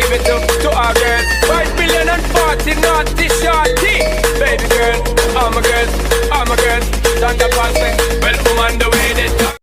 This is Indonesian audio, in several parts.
give it to our girls. 5 billion and 40 naughty shorty. Baby girl, all my girls, all my girls. Stand up and say, well, I'm on the way this time.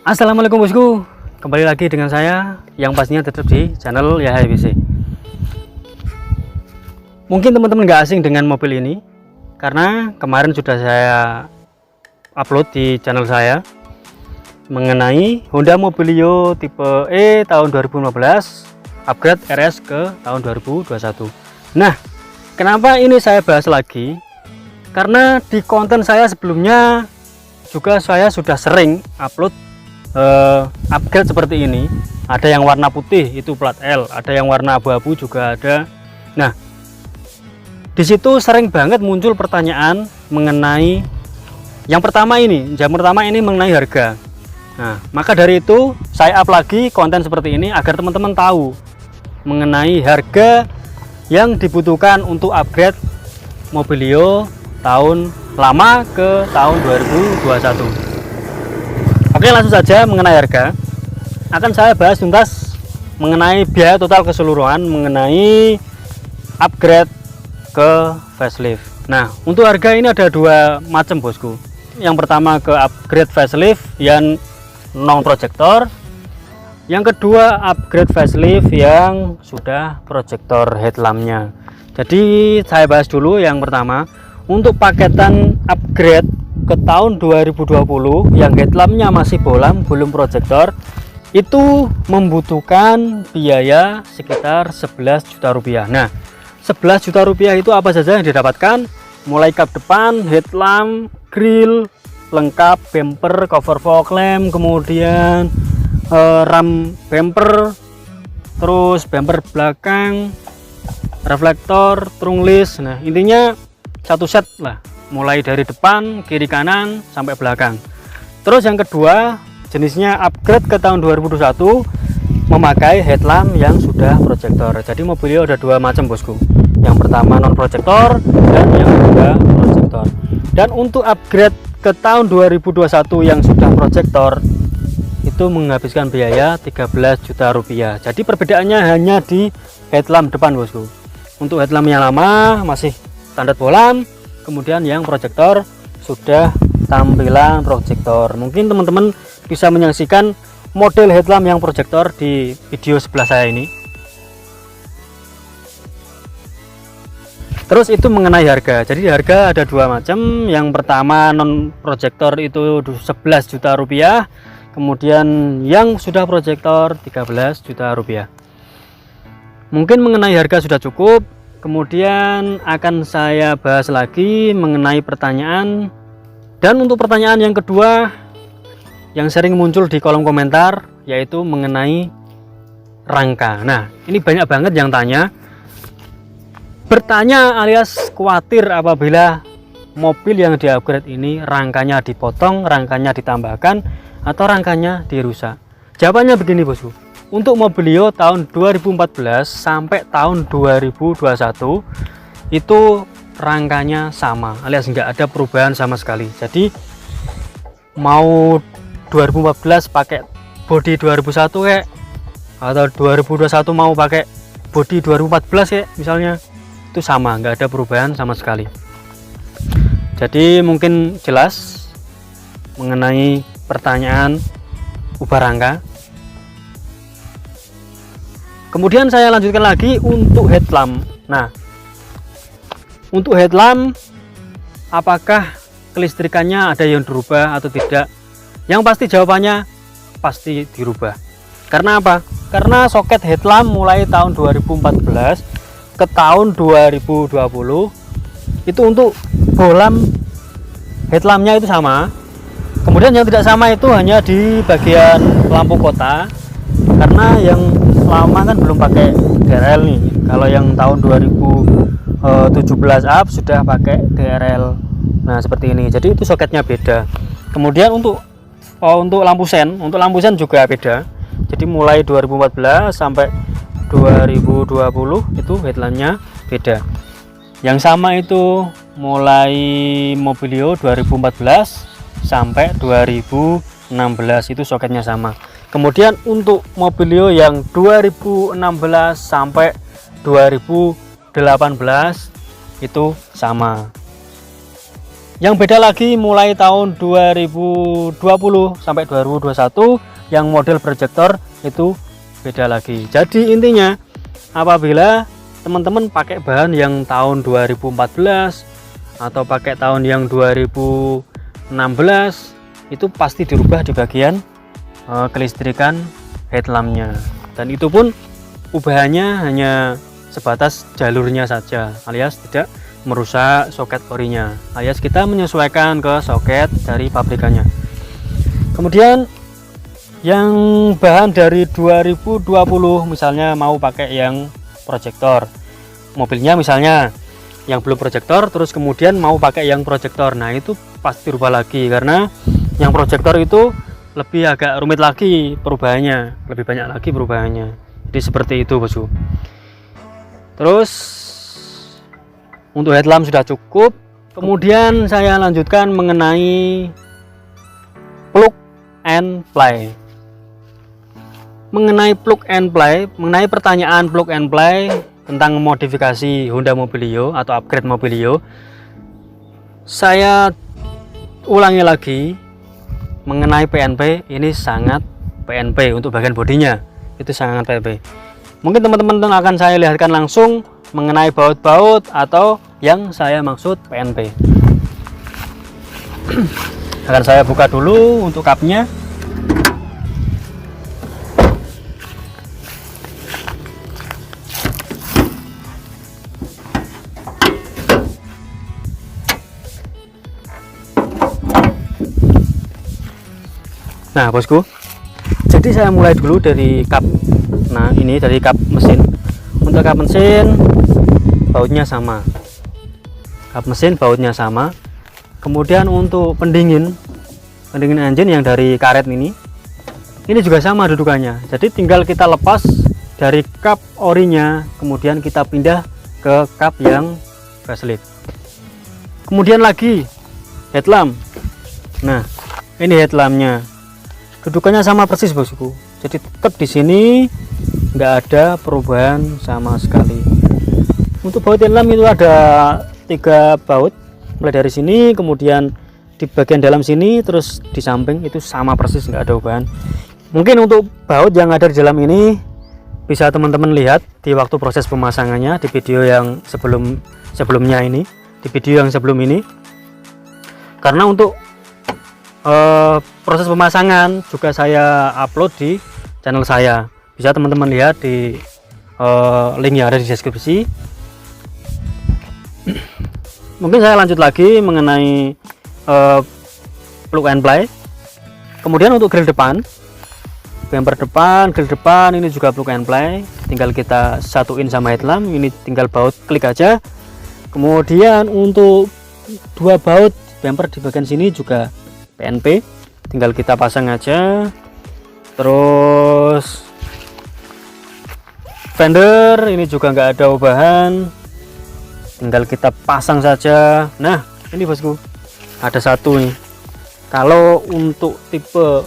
Assalamualaikum bosku, kembali lagi dengan saya yang pastinya tetap di channel Yahya WC. Mungkin teman-teman gak asing dengan mobil ini karena kemarin sudah saya upload di channel saya mengenai Honda Mobilio tipe E tahun 2015 upgrade RS ke tahun 2021. Nah, kenapa ini saya bahas lagi? Karena di konten saya sebelumnya juga saya sudah sering upload upgrade seperti ini. Ada yang warna putih itu plat L, ada yang warna abu-abu juga ada. Nah, di situ sering banget muncul pertanyaan mengenai yang pertama ini mengenai harga. Nah, maka dari itu saya up lagi konten seperti ini agar teman-teman tahu mengenai harga yang dibutuhkan untuk upgrade Mobilio tahun lama ke tahun 2021. Oke, langsung saja mengenai harga. Akan saya bahas tuntas mengenai biaya total keseluruhan mengenai upgrade ke facelift. Nah, untuk harga ini ada dua macam bosku. Yang pertama ke upgrade facelift yang non projector. Yang kedua upgrade facelift yang sudah projector headlampnya. Jadi saya bahas dulu yang pertama. Untuk paketan upgrade ke tahun 2020 yang headlampnya masih bolam belum proyektor itu membutuhkan biaya sekitar 11 juta rupiah. Nah, 11 juta rupiah itu apa saja yang didapatkan? Mulai kap depan, headlamp, grill lengkap, bumper, cover fog lamp, kemudian ram bumper, terus bumper belakang, reflektor, trunks. Nah, intinya satu set lah, mulai dari depan, kiri, kanan sampai belakang. Terus yang kedua jenisnya upgrade ke tahun 2021 memakai headlamp yang sudah proyektor. Jadi Mobilio ada dua macam bosku, yang pertama non proyektor dan yang kedua proyektor. Dan untuk upgrade ke tahun 2021 yang sudah proyektor itu menghabiskan biaya 13 juta rupiah. Jadi perbedaannya hanya di headlamp depan bosku. Untuk headlamp yang lama masih standar bolam, kemudian yang proyektor sudah tampilan proyektor. Mungkin teman-teman bisa menyaksikan model headlamp yang proyektor di video sebelah saya ini. Terus itu mengenai harga. Jadi harga ada dua macam. Yang pertama non proyektor itu 11 juta rupiah, kemudian yang sudah proyektor 13 juta rupiah. Mungkin mengenai harga sudah cukup. Kemudian akan saya bahas lagi mengenai pertanyaan. Dan untuk pertanyaan yang kedua yang sering muncul di kolom komentar yaitu mengenai rangka. Nah, ini banyak banget yang bertanya alias khawatir apabila mobil yang di-upgrade ini rangkanya dipotong, rangkanya ditambahkan, atau rangkanya dirusak. Jawabannya begini bosku. Untuk Mobilio tahun 2014 sampai tahun 2021 itu rangkanya sama alias enggak ada perubahan sama sekali. Jadi mau 2014 pakai bodi 2001 kayak atau 2021 mau pakai bodi 2014 kayak misalnya, itu sama, enggak ada perubahan sama sekali. Jadi mungkin jelas mengenai pertanyaan ubah rangka. Kemudian saya lanjutkan lagi untuk headlamp. Nah, untuk headlamp apakah kelistrikannya ada yang dirubah atau tidak? Yang pasti jawabannya pasti dirubah. Karena apa? Karena soket headlamp mulai tahun 2014 ke tahun 2020 itu untuk bolam headlampnya itu sama. Kemudian yang tidak sama itu hanya di bagian lampu kota, karena yang lama kan belum pakai DRL nih. Kalau yang tahun 2017 up sudah pakai DRL. Nah seperti ini, jadi itu soketnya beda. Kemudian untuk lampu sen juga beda. Jadi mulai 2014 sampai 2020 itu headlampnya beda. Yang sama itu mulai Mobilio 2014 sampai 2016 itu soketnya sama. Kemudian untuk Mobilio yang 2016 sampai 2018 itu sama. Yang beda lagi mulai tahun 2020 sampai 2021 yang model proyektor itu beda lagi. Jadi intinya apabila teman-teman pakai bahan yang tahun 2014 atau pakai tahun yang 2016 itu pasti dirubah di bagian kelistrikan headlampnya, dan itu pun ubahannya hanya sebatas jalurnya saja, alias tidak merusak soket orinya, alias kita menyesuaikan ke soket dari pabrikannya. Kemudian yang bahan dari 2020 misalnya mau pakai yang proyektor, mobilnya misalnya yang belum proyektor terus kemudian mau pakai yang proyektor, nah itu pasti rubah lagi karena yang proyektor itu lebih agak rumit lagi perubahannya, lebih banyak lagi perubahannya. Jadi seperti itu bosku. Terus untuk headlamp sudah cukup. Kemudian saya lanjutkan mengenai plug and play. Mengenai pertanyaan plug and play tentang modifikasi Honda Mobilio atau upgrade Mobilio, saya ulangi lagi mengenai PNP. Ini sangat PNP untuk bagian bodinya, itu sangat PNP. Mungkin teman-teman akan saya lihatkan langsung mengenai baut-baut atau yang saya maksud PNP. Akan saya buka dulu untuk kapnya. Nah bosku, jadi saya mulai dulu dari kap. Nah ini dari kap mesin. Untuk kap mesin bautnya sama, kemudian untuk pendingin engine yang dari karet ini juga sama dudukannya. Jadi tinggal kita lepas dari kap orinya, kemudian kita pindah ke kap yang facelift. Kemudian lagi headlamp. Nah ini headlampnya, dudukannya sama persis bosku, jadi tetap di sini nggak ada perubahan sama sekali. Untuk baut headlamp itu ada 3 baut, mulai dari sini, kemudian di bagian dalam sini, terus di samping itu sama persis, nggak ada perubahan. Mungkin untuk baut yang ada di dalam ini bisa teman-teman lihat di waktu proses pemasangannya di video yang sebelumnya ini, di video yang sebelum ini, karena untuk proses pemasangan juga saya upload di channel saya, bisa teman-teman lihat di link yang ada di deskripsi. Mungkin saya lanjut lagi mengenai plug and play. Kemudian untuk grill depan, bumper depan, grill depan ini juga plug and play, tinggal kita satuin sama headlamp, ini tinggal baut klik aja. Kemudian untuk 2 baut bumper di bagian sini juga PNP, tinggal kita pasang aja. Terus fender ini juga nggak ada ubahan, tinggal kita pasang saja. Nah ini bosku, ada satu nih, kalau untuk tipe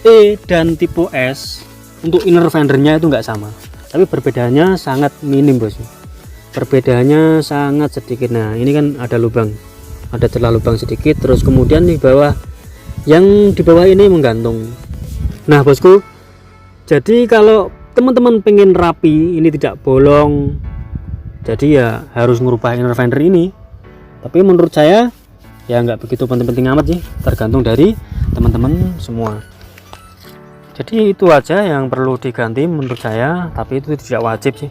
E dan tipe S untuk inner fendernya itu nggak sama, tapi perbedaannya sangat minim bosku, perbedaannya sangat sedikit. Nah ini kan ada lubang, ada celah lubang sedikit, terus kemudian di bawah, yang di bawah ini menggantung. Nah bosku, jadi kalau teman-teman pengen rapi, ini tidak bolong, jadi ya harus merubah inner fender ini. Tapi menurut saya ya nggak begitu penting-penting amat sih, tergantung dari teman-teman semua. Jadi itu aja yang perlu diganti menurut saya, tapi itu tidak wajib sih.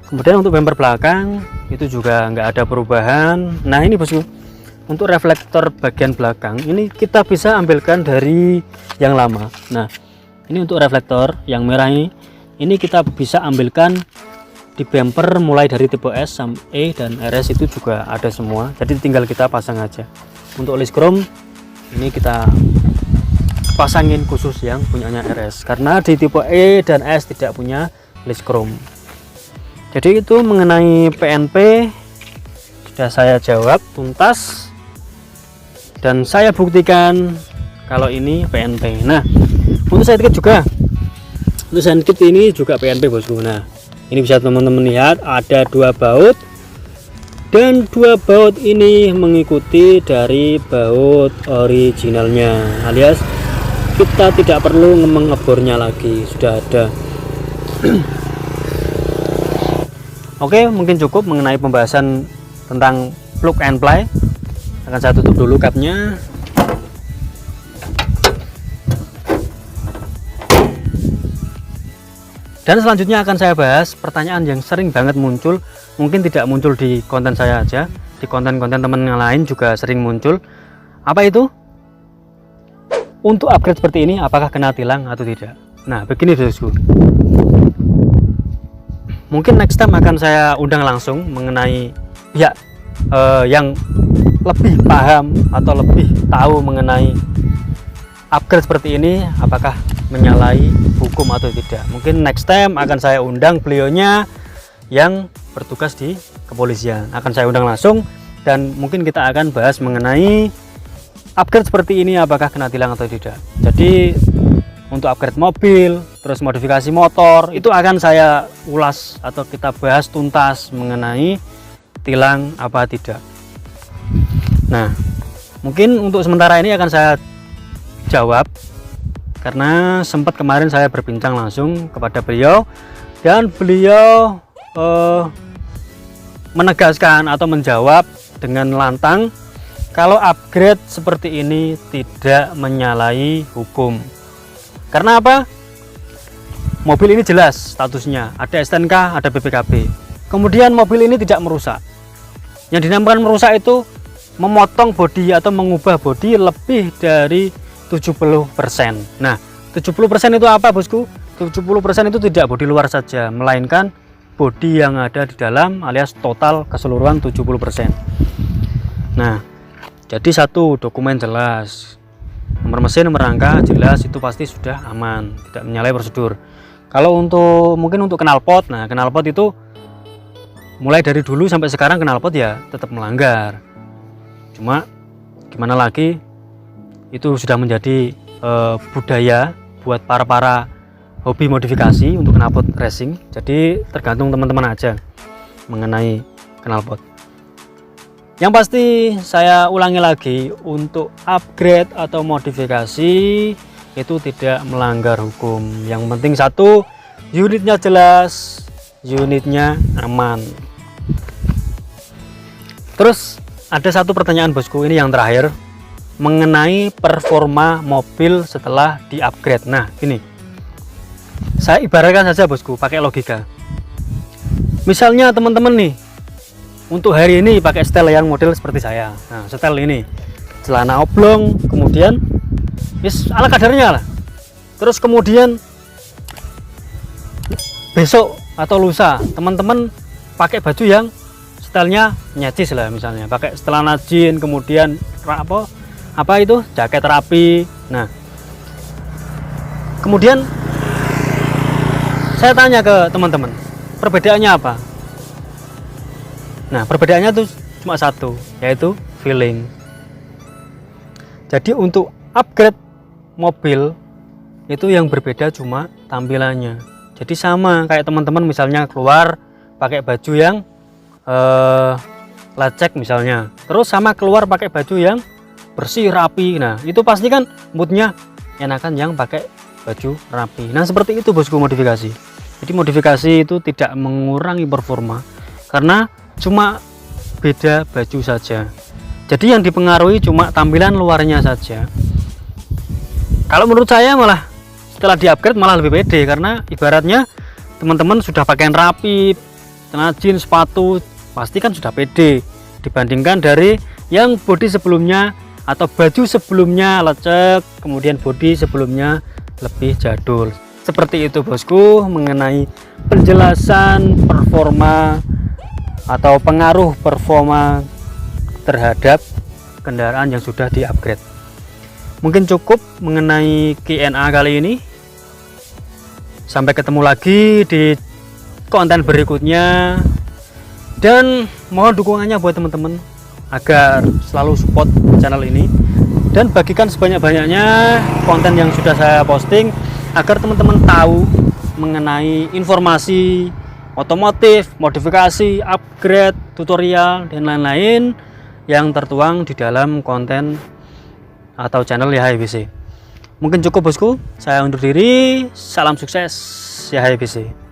Kemudian untuk bumper belakang itu juga nggak ada perubahan. Nah ini bosku, untuk reflektor bagian belakang ini kita bisa ambilkan dari yang lama. Nah ini untuk reflektor yang merah ini ini kita bisa ambilkan di bumper mulai dari tipe S sampai E dan RS itu juga ada semua, jadi tinggal kita pasang aja. Untuk list chrome ini kita pasangin khusus yang punyanya RS, karena di tipe E dan S tidak punya list chrome. Jadi itu mengenai PNP sudah saya jawab tuntas dan saya buktikan kalau ini PNP. Nah, untuk side kit juga, untuk side kit ini juga PNP bosku. Nah, ini bisa teman-teman lihat ada 2 baut, dan 2 baut ini mengikuti dari baut originalnya, alias kita tidak perlu mengebornya lagi, sudah ada. Oke, mungkin cukup mengenai pembahasan tentang plug and play. Akan saya tutup dulu kapnya. Dan selanjutnya akan saya bahas pertanyaan yang sering banget muncul, mungkin tidak muncul di konten saya aja, di konten-konten teman yang lain juga sering muncul. Apa itu? Untuk upgrade seperti ini, apakah kena tilang atau tidak? Nah, begini bosku. Mungkin next time akan saya undang langsung mengenai pihak yang lebih paham atau lebih tahu mengenai upgrade seperti ini, apakah menyalahi hukum atau tidak. Mungkin next time akan saya undang beliaunya yang bertugas di kepolisian, akan saya undang langsung, dan mungkin kita akan bahas mengenai upgrade seperti ini apakah kena tilang atau tidak. Jadi untuk upgrade mobil, terus modifikasi motor, itu akan saya ulas atau kita bahas tuntas mengenai tilang apa tidak. Nah, mungkin untuk sementara ini akan saya jawab, karena sempat kemarin saya berbincang langsung kepada beliau, dan beliau menegaskan atau menjawab dengan lantang kalau upgrade seperti ini tidak menyalahi hukum. Karena apa? Mobil ini jelas statusnya, ada STNK, ada BPKB. Kemudian mobil ini tidak merusak. Yang dinamakan merusak itu memotong bodi atau mengubah bodi lebih dari 70%. Nah, 70% itu apa bosku? 70% itu tidak bodi luar saja, melainkan bodi yang ada di dalam, alias total keseluruhan 70%. Nah, jadi satu, dokumen jelas, nomor mesin, nomor rangka jelas, itu pasti sudah aman, tidak menyalahi prosedur. Kalau mungkin untuk knalpot, nah knalpot itu mulai dari dulu sampai sekarang knalpot ya tetap melanggar. Cuma gimana lagi, itu sudah menjadi budaya buat para hobi modifikasi untuk knalpot racing. Jadi tergantung teman-teman aja mengenai knalpot. Yang pasti saya ulangi lagi, untuk upgrade atau modifikasi itu tidak melanggar hukum. Yang penting satu, unitnya jelas, unitnya aman. Terus ada satu pertanyaan bosku, ini yang terakhir, mengenai performa mobil setelah di upgrade. Nah ini saya ibaratkan saja bosku, pakai logika. Misalnya teman-teman nih untuk hari ini pakai setel yang model seperti saya, nah setel ini celana oblong, kemudian ala kadarnya lah. Terus kemudian besok atau lusa teman-teman pakai baju yang setelnya nyecis lah, misalnya pakai celana jeans, kemudian apa itu jaket rapi. Nah kemudian saya tanya ke teman-teman, perbedaannya apa? Nah perbedaannya tuh cuma satu, yaitu feeling. Jadi untuk upgrade mobil itu yang berbeda cuma tampilannya. Jadi sama kayak teman-teman misalnya keluar pakai baju yang lecek misalnya, terus sama keluar pakai baju yang bersih rapi. Nah itu pasti kan moodnya enakan yang pakai baju rapi. Nah seperti itu bosku modifikasi. Jadi modifikasi itu tidak mengurangi performa, karena cuma beda baju saja. Jadi yang dipengaruhi cuma tampilan luarnya saja. Kalau menurut saya malah setelah di upgrade malah lebih pede, karena ibaratnya teman-teman sudah pakaian rapi, celana jeans, sepatu, pasti kan sudah pede dibandingkan dari yang bodi sebelumnya atau baju sebelumnya lecek, kemudian bodi sebelumnya lebih jadul. seperti itu bosku, mengenai penjelasan performa atau pengaruh performa terhadap kendaraan yang sudah di upgrade. Mungkin cukup mengenai Q&A kali ini. Sampai ketemu lagi di konten berikutnya, dan mohon dukungannya buat teman-teman agar selalu support channel ini dan bagikan sebanyak-banyaknya konten yang sudah saya posting agar teman-teman tahu mengenai informasi otomotif, modifikasi, upgrade, tutorial, dan lain-lain yang tertuang di dalam konten atau channel YHBC. Mungkin cukup bosku, saya undur diri, salam sukses YHBC.